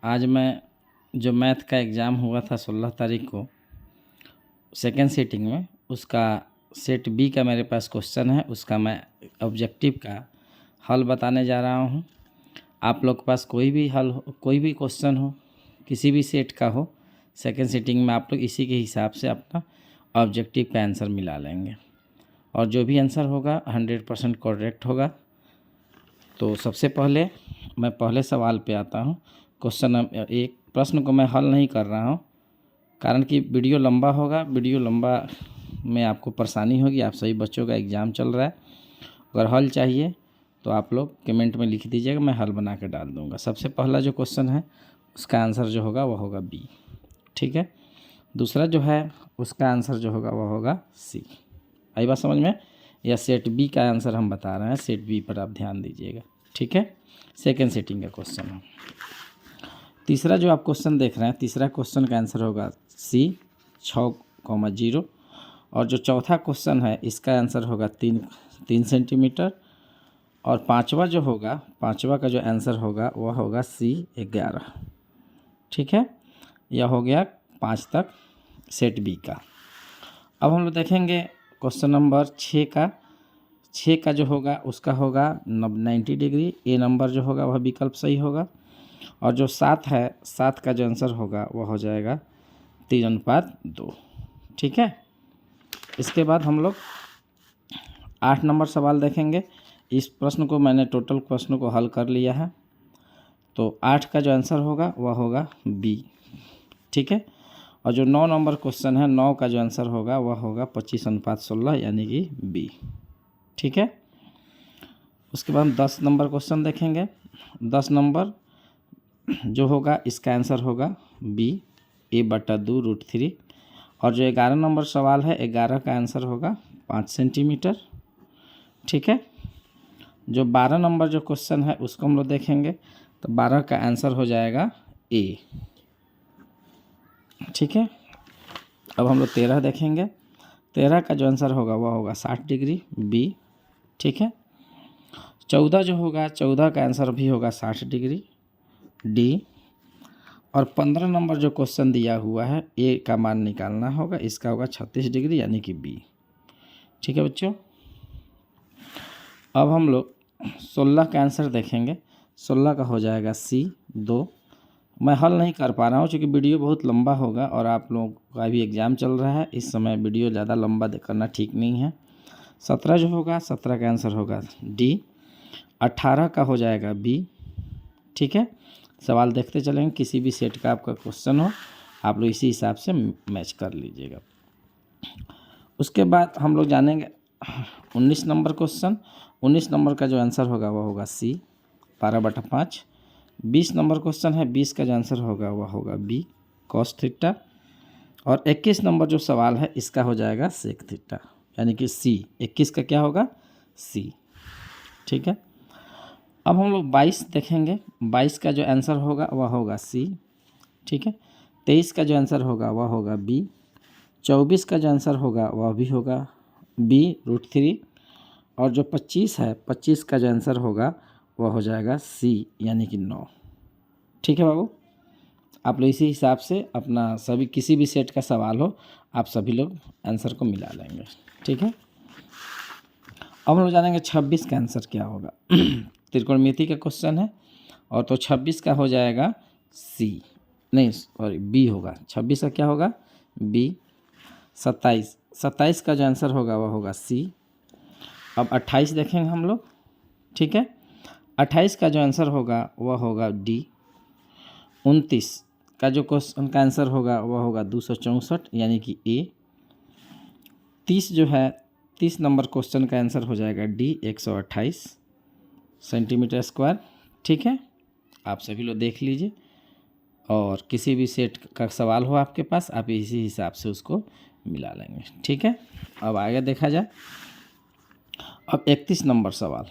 आज मैं जो मैथ का एग्ज़ाम हुआ था 16 तारीख को सेकेंड सीटिंग में, उसका सेट बी का मेरे पास क्वेश्चन है। उसका मैं ऑब्जेक्टिव का हल बताने जा रहा हूँ। आप लोग के पास कोई भी हल हो, कोई भी क्वेश्चन हो, किसी भी सेट का हो, सेकेंड सीटिंग में आप लोग इसी के हिसाब से अपना ऑब्जेक्टिव का आंसर मिला लेंगे और जो भी आंसर होगा 100% करेक्ट होगा। तो सबसे पहले मैं पहले सवाल पे आता हूँ। क्वेश्चन एक प्रश्न को मैं हल नहीं कर रहा हूँ, कारण कि वीडियो लंबा होगा। वीडियो लंबा में आपको परेशानी होगी। आप सभी बच्चों का एग्ज़ाम चल रहा है। अगर हल चाहिए तो आप लोग कमेंट में लिख दीजिएगा, मैं हल बना के डाल दूँगा। सबसे पहला जो क्वेश्चन है उसका आंसर जो होगा वह होगा बी, ठीक है। दूसरा जो है उसका आंसर जो होगा वह होगा सी। आई बात समझ में? या सेट बी का आंसर हम बता रहे हैं, सेट बी पर आप ध्यान दीजिएगा, ठीक है। सेकेंड सेटिंग का क्वेश्चन है। तीसरा जो आप क्वेश्चन देख रहे हैं, तीसरा क्वेश्चन का आंसर होगा सी 6,0 और जो चौथा क्वेश्चन है इसका आंसर होगा 3 सेंटीमीटर और पांचवा का जो आंसर होगा वह होगा सी 11, ठीक है। यह हो गया 5 तक सेट बी का। अब हम लोग देखेंगे क्वेश्चन नंबर 6 का जो होगा उसका होगा 90 डिग्री। ए नंबर जो होगा वह विकल्प सही होगा। और जो 7 है, 7 का जो आंसर होगा वह हो जाएगा 3:2, ठीक है। इसके बाद हम लोग 8 नंबर सवाल देखेंगे। इस प्रश्न को मैंने टोटल प्रश्न को हल कर लिया है। तो 8 का जो आंसर होगा वह होगा बी, ठीक है। और जो 9 नंबर क्वेश्चन है, 9 का जो आंसर होगा वह होगा 25:16 यानी कि बी, ठीक है। उसके बाद हम 10 नंबर क्वेश्चन देखेंगे। 10 नंबर जो होगा इसका आंसर होगा बी a/2√3। और जो 11 नंबर सवाल है, 11 का आंसर होगा 5 सेंटीमीटर, ठीक है। जो 12 नंबर जो क्वेश्चन है उसको हम लोग देखेंगे। तो 12 का आंसर हो जाएगा ए, ठीक है। अब हम लोग 13 देखेंगे। 13 का जो आंसर होगा वह होगा 60 डिग्री बी, ठीक है। 14 जो होगा, 14 का आंसर भी होगा 60 डिग्री डी। और 15 नंबर जो क्वेश्चन दिया हुआ है, ए का मान निकालना होगा, इसका होगा 36 डिग्री यानी कि बी, ठीक है बच्चों। अब हम लोग 16 का आंसर देखेंगे। 16 का हो जाएगा सी 2। मैं हल नहीं कर पा रहा हूँ क्योंकि वीडियो बहुत लंबा होगा और आप लोगों का भी एग्ज़ाम चल रहा है। इस समय वीडियो ज़्यादा लंबा करना ठीक नहीं है। 17 जो होगा, 17 का आंसर होगा डी। 18 का हो जाएगा बी, ठीक है। सवाल देखते चलेंगे, किसी भी सेट का आपका क्वेश्चन हो आप लोग इसी हिसाब से मैच कर लीजिएगा। उसके बाद हम लोग जानेंगे 19 नंबर क्वेश्चन। 19 नंबर का जो आंसर होगा वह होगा सी 12/5। 20 नंबर क्वेश्चन है, 20 का जो आंसर होगा वह होगा बी cos थीटा। और 21 नंबर जो सवाल है इसका हो जाएगा sec थीटा यानी कि सी। 21 का क्या होगा? सी, ठीक है। अब हम लोग 22 देखेंगे। 22 का जो आंसर होगा वह होगा सी, ठीक है। 23 का जो आंसर होगा वह होगा बी। 24 का जो आंसर होगा वह भी होगा b√3। और जो 25 है, 25 का जो आंसर होगा वह हो जाएगा सी यानी कि 9, ठीक है बाबू। आप लोग इसी हिसाब से अपना सभी किसी भी सेट का सवाल हो आप सभी लोग आंसर को मिला लेंगे, ठीक है। अब हम लोग जानेंगे 26 का आंसर क्या होगा। त्रिकोणमिति का क्वेश्चन है और तो 26 का हो जाएगा सी, नहीं सॉरी बी होगा। 26 का क्या होगा? बी। 27 का जो आंसर होगा वह होगा सी। अब 28 देखेंगे हम लोग, ठीक है। 28 का जो आंसर होगा वह होगा डी। 29 का जो क्वेश्चन का आंसर होगा वह होगा 264 यानी कि ए। 30 जो है, 30 नंबर क्वेश्चन का आंसर हो जाएगा डी 128 सेंटीमीटर स्क्वायर, ठीक है। आप सभी लोग देख लीजिए और किसी भी सेट का सवाल हो आपके पास आप इसी हिसाब से उसको मिला लेंगे, ठीक है। अब आगे देखा जाए। अब 31 नंबर सवाल,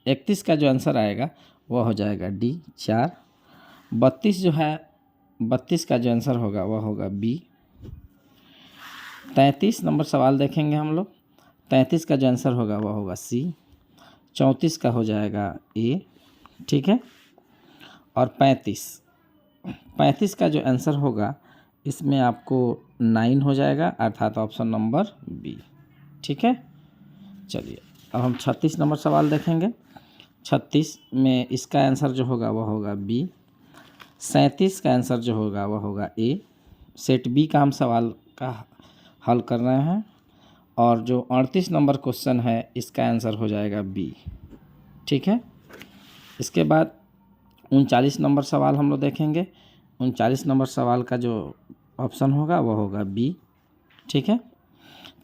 31 का जो आंसर आएगा वह हो जाएगा डी 4। 32 जो है, 32 का जो आंसर होगा वह होगा बी। 33 नंबर सवाल देखेंगे हम लोग। 33 का जो आंसर होगा वह होगा सी। 34 का हो जाएगा ए, ठीक है। और 35 35 का जो आंसर होगा इसमें आपको 9 हो जाएगा, अर्थात ऑप्शन नंबर बी। ठीक है, चलिए अब हम 36 नंबर सवाल देखेंगे। 36 में इसका आंसर जो होगा वह होगा बी। 37 का आंसर जो होगा वह होगा ए। सेट बी का हम सवाल का हल कर रहे हैं, और जो 38 नंबर क्वेश्चन है इसका आंसर हो जाएगा बी। ठीक है, इसके बाद 39 नंबर सवाल हम लोग देखेंगे। 39 नंबर सवाल का जो ऑप्शन होगा वह होगा बी। ठीक है,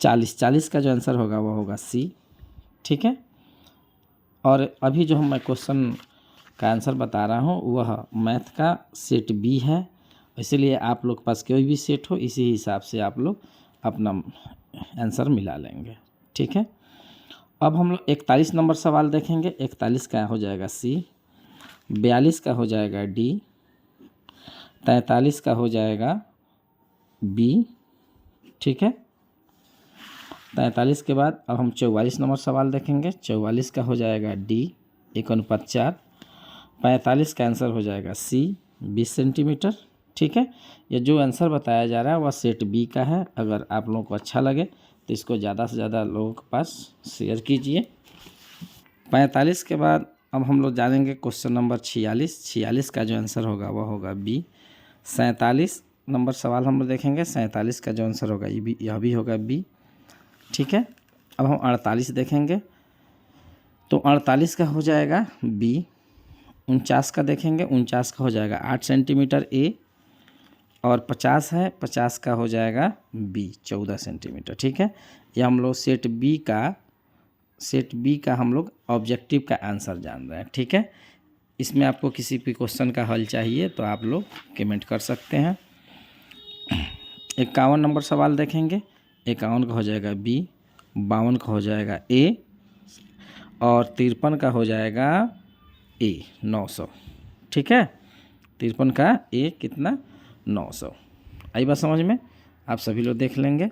40 का जो आंसर होगा वह होगा सी। ठीक है, और अभी जो मैं क्वेश्चन का आंसर बता रहा हूँ वह मैथ का सेट बी है, इसीलिए आप लोग के पास कोई भी सेट हो इसी हिसाब से आप लोग अपना आंसर मिला लेंगे। ठीक है, अब हम लोग 41 नंबर सवाल देखेंगे। 41 का हो जाएगा सी। 42 का हो जाएगा डी। 43 का हो जाएगा बी। ठीक है, 43 के बाद अब हम 44 नंबर सवाल देखेंगे। 44 का हो जाएगा डी 1:4। 45 का आंसर हो जाएगा सी 20 सेंटीमीटर। ठीक है, ये जो आंसर बताया जा रहा है वह सेट बी का है। अगर आप लोगों को अच्छा लगे तो इसको ज़्यादा से ज़्यादा लोगों के पास शेयर कीजिए। 45 के बाद अब हम लोग जानेंगे क्वेश्चन नंबर 46। 46 का जो आंसर होगा वह होगा बी। 47 नंबर सवाल हम लोग देखेंगे। 47 का जो आंसर होगा यह भी होगा बी। ठीक है, अब हम 48 देखेंगे तो 48 का हो जाएगा बी। 49 का देखेंगे, 49 का हो जाएगा 8 सेंटीमीटर ए, और 50 है, 50 का हो जाएगा बी 14 सेंटीमीटर। ठीक है, ये हम लोग सेट बी का हम लोग ऑब्जेक्टिव का आंसर जान रहे हैं। ठीक है, इसमें आपको किसी भी क्वेश्चन का हल चाहिए तो आप लोग कमेंट कर सकते हैं। 51 नंबर सवाल देखेंगे। 51 का हो जाएगा बी। 52 का हो जाएगा ए, और 53 का हो जाएगा ए 900। ठीक है, 53 का ए कितना 900। आई बात समझ में, आप सभी लोग देख लेंगे।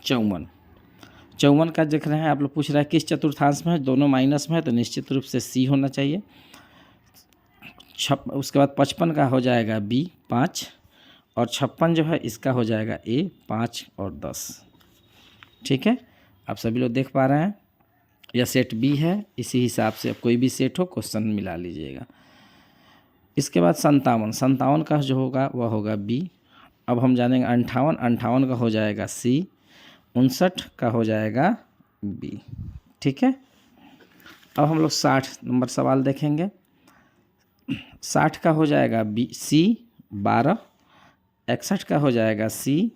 54 का देख रहे हैं आप लोग, पूछ रहा है किस चतुर्थांश में है, दोनों माइनस में है तो निश्चित रूप से सी होना चाहिए। उसके बाद 55 का हो जाएगा बी 5, और 56 जो है इसका हो जाएगा ए 5 और 10। ठीक है, आप सभी लोग देख पा रहे हैं, यह सेट बी है। इसी हिसाब से कोई भी सेट हो क्वेश्चन मिला लीजिएगा। इसके बाद 57 का जो होगा वह होगा बी। अब हम जानेंगे 58 का हो जाएगा सी। 59 का हो जाएगा बी। ठीक है, अब हम लोग 60 नंबर सवाल देखेंगे। 60 का हो जाएगा बी सी 12। 61 का हो जाएगा सी।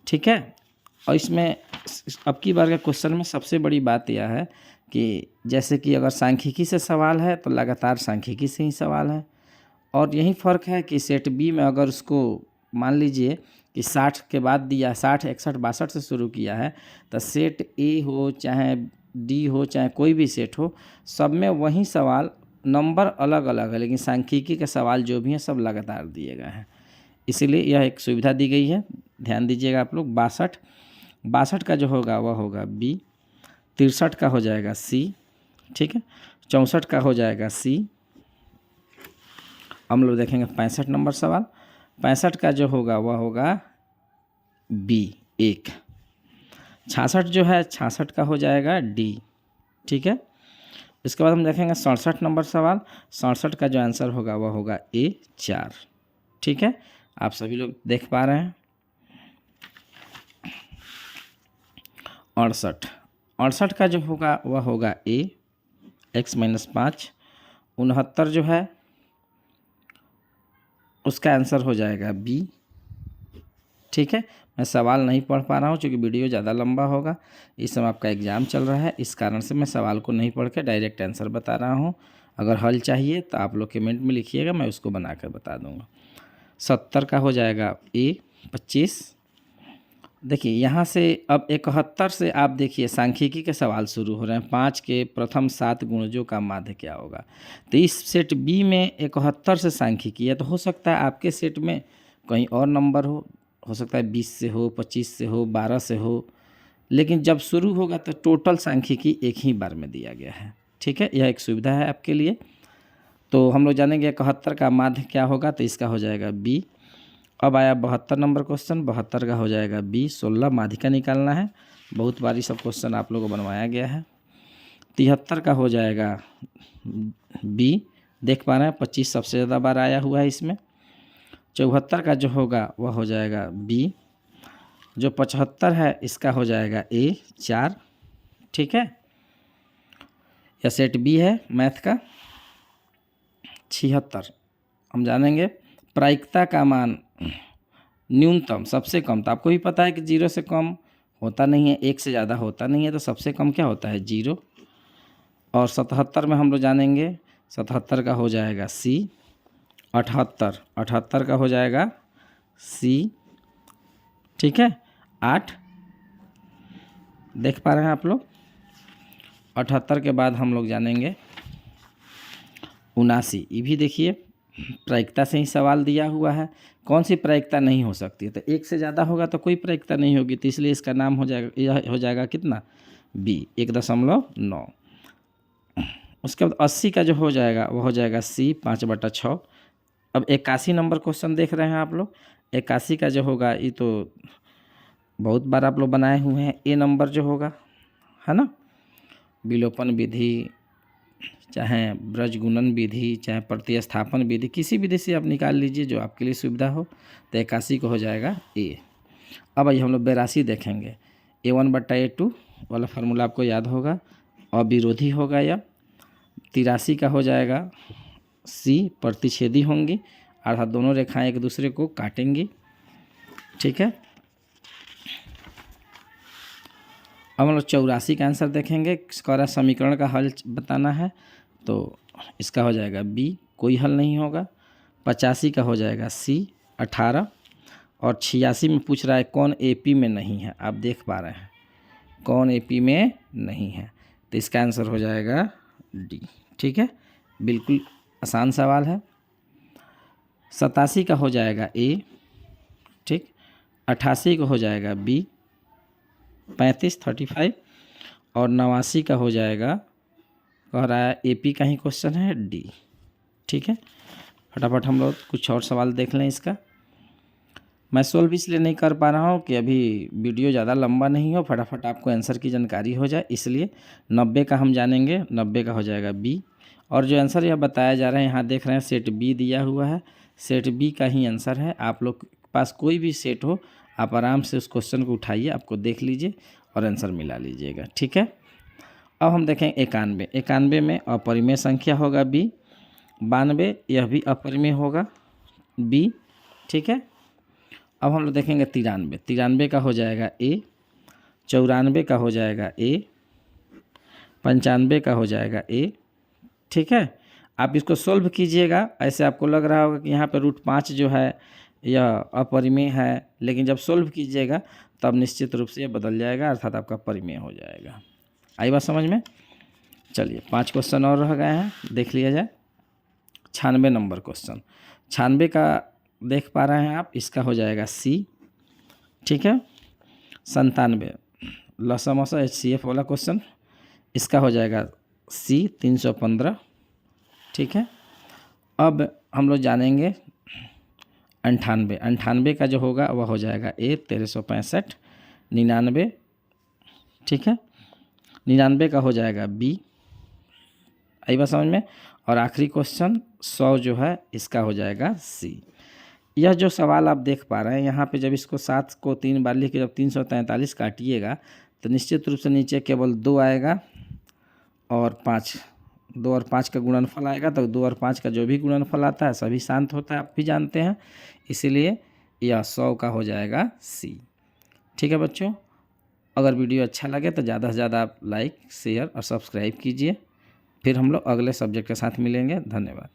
ठीक है, और इसमें अब की बार के क्वेश्चन में सबसे बड़ी बात यह है कि जैसे कि अगर सांख्यिकी से सवाल है तो लगातार सांख्यिकी से ही सवाल है, और यही फ़र्क है कि सेट बी में अगर उसको मान लीजिए कि 60 के बाद दिया, 60, 61, 62 से शुरू किया है, तो सेट ए हो चाहे डी हो चाहे कोई भी सेट हो, सब में वही सवाल, नंबर अलग अलग है, लेकिन सांख्यिकी के सवाल जो भी हैं सब लगातार दिए गए हैं। इसीलिए यह एक सुविधा दी गई है, ध्यान दीजिएगा आप लोग। 62 का जो होगा वह होगा बी। 63 का हो जाएगा सी। ठीक है, 64 का हो जाएगा सी। हम लोग देखेंगे 65 नंबर सवाल। 65 का जो होगा वह होगा बी 1। 66 जो है 66 का हो जाएगा डी। ठीक है, इसके बाद हम देखेंगे 67 नंबर सवाल। 67 का जो आंसर होगा वह होगा ए 4। ठीक है, आप सभी लोग देख पा रहे हैं। 68 का जो होगा वह होगा ए x-5। 69 जो है उसका आंसर हो जाएगा बी। ठीक है, मैं सवाल नहीं पढ़ पा रहा हूँ क्योंकि वीडियो ज़्यादा लंबा होगा। इस समय आपका एग्ज़ाम चल रहा है, इस कारण से मैं सवाल को नहीं पढ़ के डायरेक्ट आंसर बता रहा हूँ। अगर हल चाहिए तो आप लोग कमेंट में लिखिएगा, मैं उसको बना कर बता दूँगा। 70 का हो जाएगा ए 25। देखिए यहाँ से अब 71 से आप देखिए सांख्यिकी के सवाल शुरू हो रहे हैं। 5 के प्रथम 7 गुणजों का माध्य क्या होगा, तो इस सेट बी में 71 से सांख्यिकी है, तो हो सकता है आपके सेट में कहीं और नंबर हो सकता है 20 से हो, 25 से हो, 12 से हो, लेकिन जब शुरू होगा तो टोटल सांख्यिकी एक ही बार में दिया गया है। ठीक है, यह एक सुविधा है आपके लिए। तो हम लोग जानेंगे 71 का माध्य क्या होगा, तो इसका हो जाएगा बी। अब आया 72 नंबर क्वेश्चन, 72 का हो जाएगा बी। 16 माध्य का निकालना है, बहुत बार ये सब क्वेश्चन आप लोगों को बनवाया गया है। 73 का हो जाएगा बी, देख पा रहे हैं 25 सबसे ज़्यादा बार आया हुआ है इसमें। 74 का जो होगा वह हो जाएगा बी। जो 75 है इसका हो जाएगा ए 4, ठीक है। यह सेट बी है मैथ का। 76 हम जानेंगे प्रायिकता का मान न्यूनतम सबसे कम, तो आपको भी पता है कि 0 से कम होता नहीं है, 1 से ज़्यादा होता नहीं है, तो सबसे कम क्या होता है 0। और 77 में हम लोग जानेंगे 77 का हो जाएगा सी। 78 का हो जाएगा सी, ठीक है। 8 देख पा रहे हैं आप लोग। 78 के बाद हम लोग जानेंगे 79। ये भी देखिए प्रायिकता से ही सवाल दिया हुआ है, कौन सी प्रायिकता नहीं हो सकती है, तो 1 से ज़्यादा होगा तो कोई प्रायिकता नहीं होगी, तो इसलिए इसका नाम हो जाएगा, यह हो जाएगा कितना बी 1.9। उसके बाद 80 का जो हो जाएगा वो हो जाएगा सी 5/6। अब 81 नंबर क्वेश्चन देख रहे हैं आप लोग। 81 का जो होगा ये तो बहुत बार आप लोग बनाए हुए हैं। ए नंबर जो होगा है ना, विलोपन विधि, चाहे ब्रजगुणन विधि, चाहे प्रतिस्थापन विधि, किसी विधि से आप निकाल लीजिए जो आपके लिए सुविधा हो। तो 81 को हो जाएगा ए। अब आइए हम लोग 82 देखेंगे। A1/A2 वाला फार्मूला आपको याद होगा, अविरोधी होगा यह। 83 का हो जाएगा सी, प्रतिच्छेदी होंगी अर्थात दोनों रेखाएं एक दूसरे को काटेंगी, ठीक है। अब हम लोग 84 का आंसर देखेंगे। स्क्वायर समीकरण का हल बताना है, तो इसका हो जाएगा बी, कोई हल नहीं होगा। 85 का हो जाएगा सी 18। और 86 में पूछ रहा है कौन एपी में नहीं है, आप देख पा रहे हैं कौन एपी में नहीं है, तो इसका आंसर हो जाएगा डी, ठीक है। बिल्कुल आसान सवाल है। 87 का हो जाएगा ए, ठीक। 88 का हो जाएगा बी 35 और 89 का हो जाएगा, कह रहा है एपी का ही क्वेश्चन है डी, ठीक है। फटाफट हम लोग कुछ और सवाल देख लें इसका। मैं सोल्व इसलिए नहीं कर पा रहा हूँ कि अभी वीडियो ज़्यादा लंबा नहीं हो, फटाफट आपको आंसर की जानकारी हो जाए, इसलिए 90 का हम जानेंगे। 90 का हो जाएगा बी। और जो आंसर यह बताया जा रहा है यहाँ देख रहे हैं सेट बी दिया हुआ है, सेट बी का ही आंसर है। आप लोग के पास कोई भी सेट हो आप आराम से उस क्वेश्चन को उठाइए, आपको देख लीजिए और आंसर मिला लीजिएगा, ठीक है। अब हम देखें 91। 91 में अपरिमेय संख्या होगा बी। 92 यह भी अपरिमेय होगा बी, ठीक है। अब हम लोग देखेंगे 93। 93 का हो जाएगा ए। 94 का हो जाएगा ए। 95 का हो जाएगा ए, ठीक है। आप इसको सोल्व कीजिएगा, ऐसे आपको लग रहा होगा कि यहाँ पे √5 जो है यह अपरिमेय है, लेकिन जब सोल्व कीजिएगा तब निश्चित रूप से यह बदल जाएगा, अर्थात आपका परिमेय हो जाएगा। आई बात समझ में। चलिए 5 क्वेश्चन और रह गए हैं, देख लिया जाए। 96 नंबर क्वेश्चन। 96 का देख पा रहे हैं आप, इसका हो जाएगा सी, ठीक है। 97 लसमसा HCF वाला क्वेश्चन, इसका हो जाएगा सी 315, ठीक है। अब हम लोग जानेंगे 98। 98 का जो होगा वह हो जाएगा ए 1365। 99, ठीक है। 99 का हो जाएगा बी। आई बात समझ में। और आखिरी क्वेश्चन 100 जो है इसका हो जाएगा सी। यह जो सवाल आप देख पा रहे हैं यहाँ पे, जब इसको 7 को 3 बार लिख के जब 343 काटिएगा तो निश्चित रूप से नीचे केवल 2 आएगा और 5, 2 और 5 का गुणनफल आएगा, तो 2 और 5 का जो भी गुणनफल आता है सभी शांत होता है, आप भी जानते हैं, इसीलिए यह 100 का हो जाएगा सी, ठीक है बच्चों। अगर वीडियो अच्छा लगे तो ज़्यादा से ज़्यादा आप लाइक, शेयर और सब्सक्राइब कीजिए। फिर हम लोग अगले सब्जेक्ट के साथ मिलेंगे। धन्यवाद।